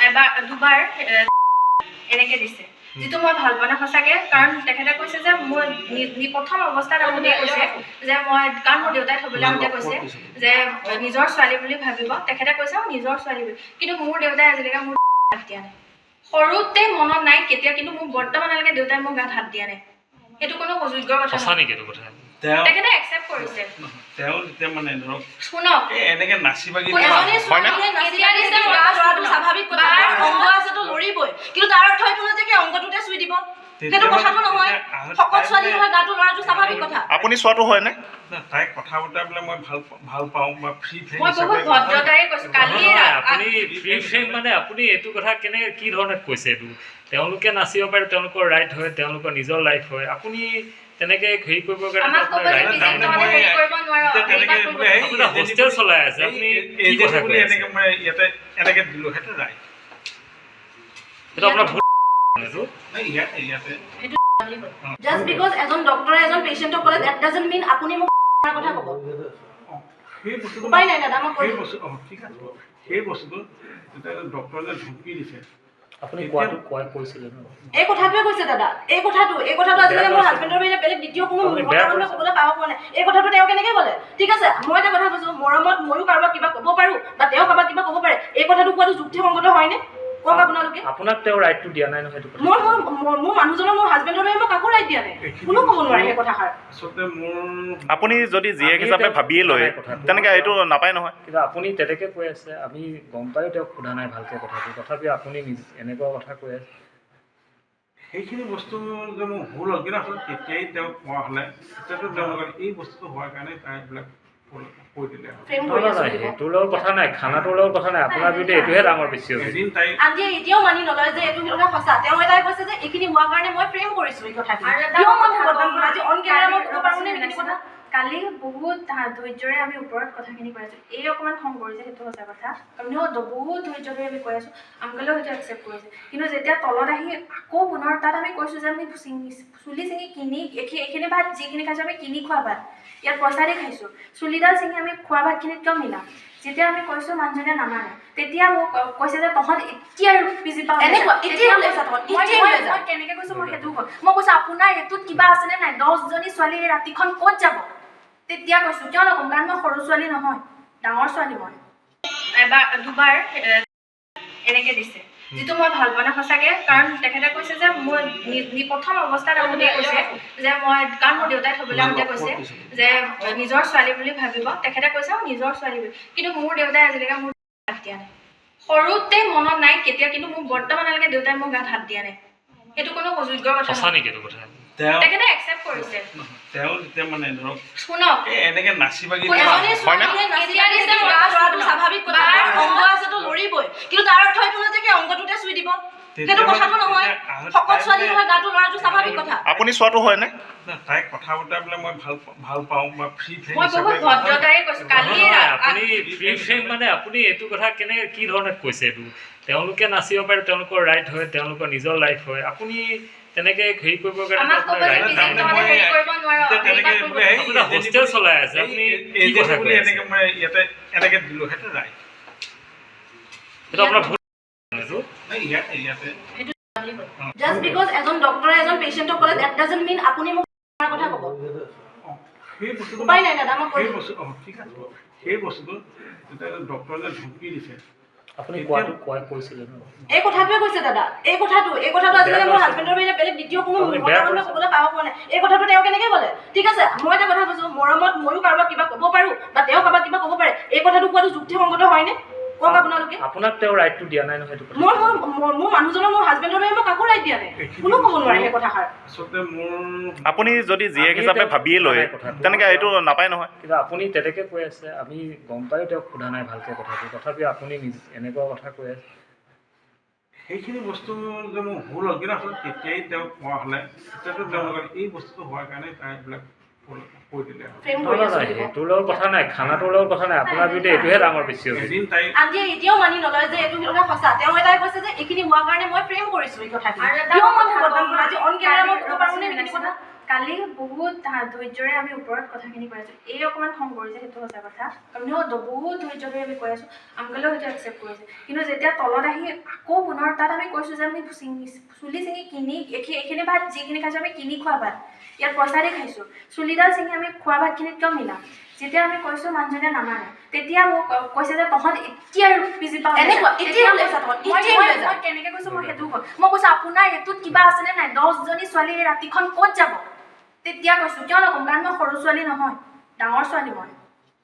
এবাৰ দুবাৰ এনেকৈ দিছে, যিটো মই ভাল পোৱা নাই সঁচাকৈ। কাৰণ তেখেতে কৈছে যে মোৰ প্ৰথম অৱস্থাত আহোঁতে কৈছে যে মই, কাৰণ মোৰ দেউতাই থ'বলৈ আহোঁতে কৈছে যে নিজৰ ছোৱালী বুলি ভাবিব, তেখেতে কৈছে মোৰ নিজৰ ছোৱালী বুলি। কিন্তু মোৰ দেউতাই আজিলৈকে মোৰ হাত দিয়া নাই, সৰুতে মনত নাই কেতিয়া, কিন্তু মোৰ বৰ্তমানলৈকে দেউতাই মোৰ গাত হাত দিয়া নাই। সেইটো কোনো অযোগ্য কথা নহয়। তেখেতে একচেপ্ট কৰিছে। তেওঁ যেতিয়া মানে ধৰক শুনক, এনেকে নাচি বাগি স্বাভাৱিক কথা, অংগ আছেতো লৰিবই, কিন্তু তাৰ অৰ্থ এইটো নহয় যে অংগটোতে চুই দিব, সেইটো কথাটো নহয়। শকত ছোৱালী নহয়, গাটো লৰাটো স্বাভাৱিক কথা। আপুনি চোৱাটো হয় নে? তাইক কথা বতৰা বোলে মই ভাল পাওঁ বা ফ্ৰী ফ্ৰেম মই বহুত ভদ্ৰতাৰে কৈছো। কালি আপুনি ফ্ৰী ফ্ৰেম মানে আপুনি এইটো কথা কেনেকৈ কি ধৰণে কৈছে? এইটো তেওঁলোকে নাচিব পাৰে, তেওঁলোকৰ ৰাইট হয়, তেওঁলোকৰ নিজৰ লাইফ হয়। আপুনি তেনেকে হেৰি কৰিবৰ কাৰণে হোষ্টেল চলাই আছে, আপুনি কি কথা কৈ আছে? এনেকে দিলো সেইটো ৰাইট, সেইটো আপোনাৰ ভুল। জাষ্ট বিকজ এজন ডক্টৰে এজন পেচেণ্টক ক'লে দ্যাট ডাজন্ট মিন আপুনি মোক কথা ক'ব। উপায় নাই দাদা, মই কৈ ঠিক আছে। সেই বস্তুটো ডক্টৰে যে ধমকি দিছে, আপুনি কোৱাটো কৈছিলে ন? এই কথাটোৱে কৈছে দাদা, এই কথাটো আজিলৈকে মোৰ হাজবেণ্ডৰ বাহিৰে বেলেগ দ্বিতীয় কোনো মতা মানুহে ক'বলৈ পাব পৰা নাই। এই কথাটো তেওঁ কেনেকৈ ক'লে? ঠিক আছে, মই এটা কথা কৈছোঁ, মৰমত ময়ো কাৰোবাক কিবা ক'ব পাৰোঁ বা তেওঁ কাৰোবাক কিবা ক'ব পাৰে, এই কথাটো কোৱাটো যুক্তিসংগত হয়নে? কওক আপোনালোকে। আপোনাক তেওঁ ৰাইটটো দিয়া নাই নহয়? সেইটো মোৰ মানুহজনৰ, মোৰ হাজবেণ্ডৰ বাহিৰে মই কাকো ৰাইট দিয়া নাই, কোনো ক'ব নোৱাৰে সেই কথাষাৰ। আচলতে মোৰ আপুনি যদি জীয়েক হিচাপে ভাবিয়ে লয় তেনেকৈ এইটো নাপায় নহয়। কিন্তু আপুনি তেনেকৈ কৈ আছে, আমি গম পায়ো তেওঁক সোধা নাই ভালকৈ কথাটো, তথাপিও আপুনি এনেকুৱা কথা কৈ আছে। সেইখিনি বস্তু যে মোৰ ভুল হ'ল, কিন্তু আচলতে তেতিয়াই তেওঁক কোৱা হ'লে তেতিয়াতো তেওঁলোকে এই বস্তুটো হোৱাৰ কাৰণে তাই এইবিলাক কৈ দিলে। সেইটোৰ লগত কথা নাই, খানাটোৰ লগত কথা নাই, আপোনাৰ বিৰুদ্ধে এইটোহে ডাঙৰ বেছি হৈছে। এদিন তাই আন্টিয়ে এতিয়াও মানি নলয় যে এইটো কথা সঁচা। তেওঁ এটাই কৈছে যে এইখিনি হোৱাৰ কাৰণে মই প্ৰেম কৰিছোঁ। এই কথাখিনি কিয় মই বদনাম কৰিম? আজি অন কেমেৰা মই ক'ব পাৰোঁনে এইখিনি কথা? কালি বহুত ধৈৰ্যৰে আমি ওপৰত কথাখিনি কৈ আছোঁ। এই অকণমান খং কৰিছে, সেইটো সঁচা কথা। আমিও বহুত ধৈৰ্য ধৰি আমি কৈ আছোঁ, আংকলেও সেইটো একচেপ্ট কৰিছে। কিন্তু যেতিয়া তলত আহি আকৌ পুনৰ তাত আমি কৈছোঁ যে আমি চুলি ছিঙি কিনি এইখিনি ভাত যিখিনি খাইছোঁ আমি কিনি খোৱা ভাত, ইয়াত পইচা দি খাইছোঁ। চুলিডাল ছিঙি আমি খোৱা ভাতখিনিত কিয় মিলাম? যেতিয়া আমি কৈছোঁ মানুহজনে নামানে, তেতিয়া মোক কৈছে যে তহঁত এতিয়া পিজি পাওঁ মই কেনেকৈ কৈছোঁ মই সেইটো কওঁ। মই কৈছোঁ আপোনাৰ এইটোত কিবা আছেনে নাই? 10জনী ছোৱালী এই ৰাতিখন ক'ত যাব? তেতিয়া কৈছোঁ কিয় নক'ম, কাৰণ মই সৰু ছোৱালী নহয়, ডাঙৰ ছোৱালী। মই এবাৰ দুবাৰ এনেকৈ দিছে, যিটো মই ভাল পোৱা নাই সঁচাকৈ। কাৰণ তেখেতে কৈছে যে মোৰ প্ৰথম অৱস্থাত আহোঁতে কৈছে যে মই, কাৰণ মোৰ দেউতাই থ'বলৈ আহোঁতে কৈছে যে নিজৰ ছোৱালী বুলি ভাবিব, তেখেতে কৈছে মোৰ নিজৰ ছোৱালী বুলি। কিন্তু মোৰ দেউতাই আজিলৈকে মোৰ হাত দিয়া নাই, সৰুতে মনত নাই কেতিয়া, কিন্তু মোৰ বৰ্তমানলৈকে দেউতাই মোৰ গাত হাত দিয়া নাই। সেইটো কোনো অযোগ্য কথা নহয়। তেখেতে একচেপ্ট কৰিছে। তেওঁ যেতিয়া মানে ধৰক শুনক, এনেকে নাচি বাগি স্বাভাৱিক কথা, অংগ আছেতো লৰিবই, কিন্তু তাৰ অৰ্থ এইটো নহয় যে অংগটোতে চুই দিব, সেইটো কথাটো নহয়। শকত ছোৱালী নহয়, গাটো লৰাটো স্বাভাৱিক কথা। আপুনি চোৱাটো হয় নে? তাইক কথা বতৰা বোলে মই ভাল পাওঁ বা ফ্ৰী ফ্ৰেম মই বহুত ভদ্ৰতাৰে কৈছোঁ। কালি আপুনি ফ্ৰী ফ্ৰেম মানে আপুনি এইটো কথা কেনেকৈ কি ধৰণে কৈছে? এইটো তেওঁলোকে নাচিব পাৰে, তেওঁলোকৰ ৰাইট হয়, তেওঁলোকৰ নিজৰ লাইফ হয়। আপুনি তেনেকে হেৰি কৰিবৰ কাৰণে হোষ্টেল চলাই আছে, আপুনি কি কথা কৈ আছে? এনেকে দিলো সেইটো ৰাইট, সেইটো আপোনাৰ ভুল। জাষ্ট বিকজ এজন ডক্টৰে এজন পেচেণ্টক ক'লে দ্যাট ডাজন্ট মিন আপুনি মোক কথা ক'ব। উপায় নাই দাদা, মই কৈ ঠিক আছে। সেই বস্তুটো ডক্টৰে যে ধমকি দিছে, আপুনি কোৱাটো কৈছিলে ন? এই কথাটোৱে কৈছে দাদা, এই কথাটো আজিলৈকে মোৰ হাজবেণ্ডৰ বাহিৰে বেলেগ দ্বিতীয় কোনো মতা মানুহে ক'বলৈ পাব পৰা নাই। এই কথাটো তেওঁ কেনেকৈ ক'লে? ঠিক আছে, মই এটা কথা কৈছোঁ, মৰমত ময়ো কাৰোবাক কিবা ক'ব পাৰোঁ বা তেওঁ কাৰোবাক কিবা ক'ব পাৰে, এই কথাটো কোৱাটো যুক্তিসংগত হয়নে? কওক আপোনালোকে। আপোনাক তেওঁ ৰাইটটো দিয়া নাই নহয়? সেইটো মোৰ মানুহজনৰ, মোৰ হাজবেণ্ডৰ বাহিৰে মই কাকো ৰাইট দিয়া নাই, কোনো ক'ব নোৱাৰে সেই কথাষাৰ। আচলতে মোৰ আপুনি যদি জীয়েক হিচাপে ভাবিয়ে লয় তেনেকৈ এইটো নাপায় নহয়। কিন্তু আপুনি তেনেকৈ কৈ আছে, আমি গম পায়ো তেওঁক সোধা নাই ভালকৈ কথাটো, তথাপিও আপুনি এনেকুৱা কথা কৈ আছে। সেইখিনি বস্তু যে মোৰ ভুল হ'ল, কিন্তু আচলতে তেতিয়াই তেওঁক কোৱা হ'লে তেতিয়াতো তেওঁলোকে এই বস্তুটো হোৱাৰ কাৰণে তাই এইবিলাক কৈ দিলে। সেইটোৰ লগত কথা নাই, খানাটোৰ লগত কথা নাই, আপোনাৰ বিৰুদ্ধে এইটোহে ডাঙৰ বেছি হৈছে। এদিন তাই আন্টিয়ে এতিয়াও মানি নলয় যে এইটো কথা সঁচা। তেওঁ এটাই কৈছে যে এইখিনি হোৱাৰ কাৰণে মই প্ৰেম কৰিছোঁ। এই কথাখিনি কিয় মই বদনাম কৰিম? আজি অন কেমেৰা মই ক'ব পাৰোঁনে এইখিনি কথা? কালি বহুত ধৈৰ্যৰে আমি ওপৰত কথাখিনি কৈ আছোঁ এই অকণমান খং কৰিছে সেইটো সঁচা কথা আপুনিও বহুত ধৈৰ্য ধৰি আমি কৈ আছোঁ আংকলেও হয়তো একচেপ্ট কৰিছে কিন্তু যেতিয়া তলত আহি আকৌ পুনৰ তাত আমি কৈছোঁ যে আমি চুলি ছিঙি কিনি এইখিনি ভাত যিখিনি খাইছোঁ আমি কিনি খোৱা ভাত ইয়াত পইচা দি খাইছোঁ চুলিডাল ছিঙি আমি খোৱা ভাতখিনিত কিয় মিলাম যেতিয়া আমি কৈছোঁ মানুহজনে নামানে তেতিয়া মোক কৈছে যে তহঁত এতিয়া পিজি পাওঁ মই কেনেকৈ কৈছোঁ মই সেইটো কওঁ মই কৈছোঁ আপোনাৰ এইটোত কিবা আছেনে নাই 10জনী ছোৱালী এই ৰাতিখন ক'ত যাব তেতিয়া কৈছোঁ কিয় নক'ম কাৰণ মই সৰু ছোৱালী নহয় ডাঙৰ ছোৱালী মই